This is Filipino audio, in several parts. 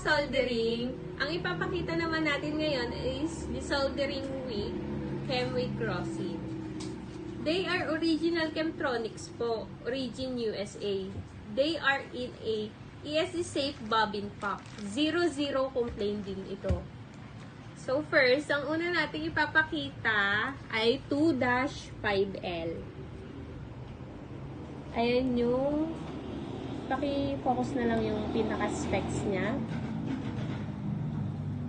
soldering, ang ipapakita naman natin ngayon is the soldering wick, Chemwick Rosin. They are original Chemtronics po, origin USA. They are in a ESD safe bobbin pack. 00 complaint din ito. So first, ang una natin ipapakita ay 2-5L. Ayan yung, paki-focus na lang yung pinaka-specs niya.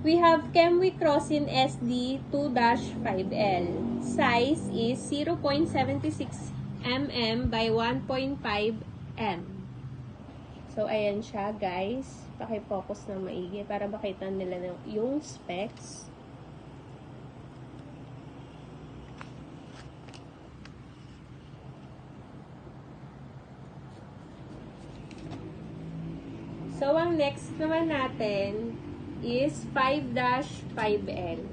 We have Chemwick Rosin SD 2-5L. Size is 0.76 mm by 1.5 m. So, ayan siya, guys. Paki-focus na maigi para makita nila yung specs. So, ang next naman natin is 5-5L.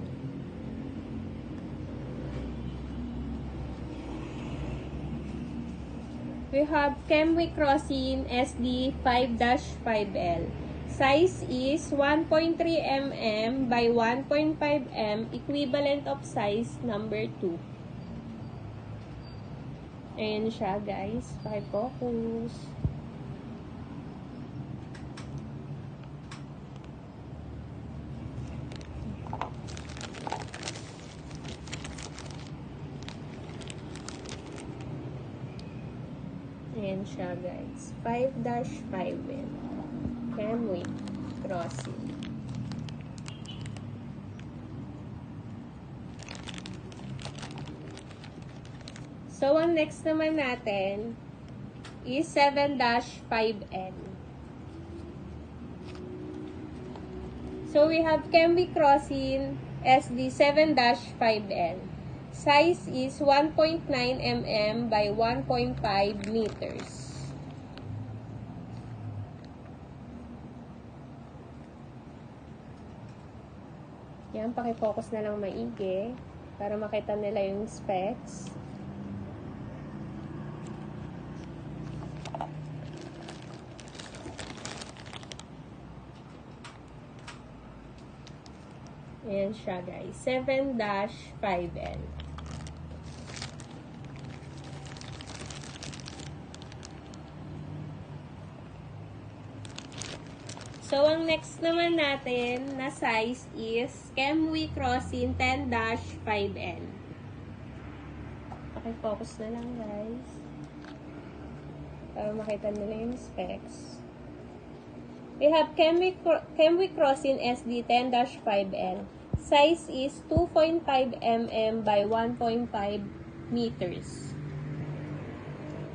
We have Chemwick Rosin SD 5-5L. Size is 1.3 mm by 1.5 m, equivalent of size number 2. Ayan siya, guys. Paki-focus. Ayan siya, guys. 5-5L. Chemwick Rosin. So, ang next naman natin is 7-5L. So, we have Chemwick Rosin SD 7-5L. Size is 1.9 mm by 1.5 meters. Yan, paki-focus na lang maigi para makita nila yung specs. Ayan siya, guys. 7-5L. So, ang next naman natin na size is Chemwick Rosin 10-5L. Okay, focus na lang, guys. Para makita nila yung specs. We have Chemwick Rosin SD 10-5L. Size is 2.5 mm by 1.5 meters.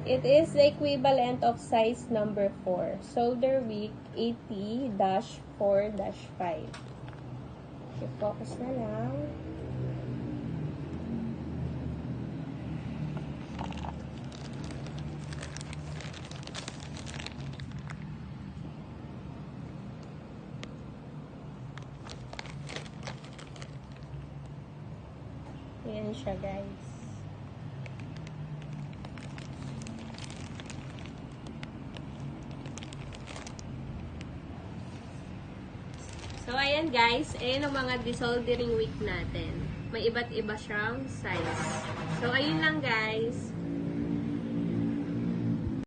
It is the equivalent of size number 4. Solder wick 80-4-5. Okay, focus na lang. Ayan siya, guys. So, ayan guys, ayan ang mga desoldering wick natin. May iba't iba siyang size. So, ayun lang guys.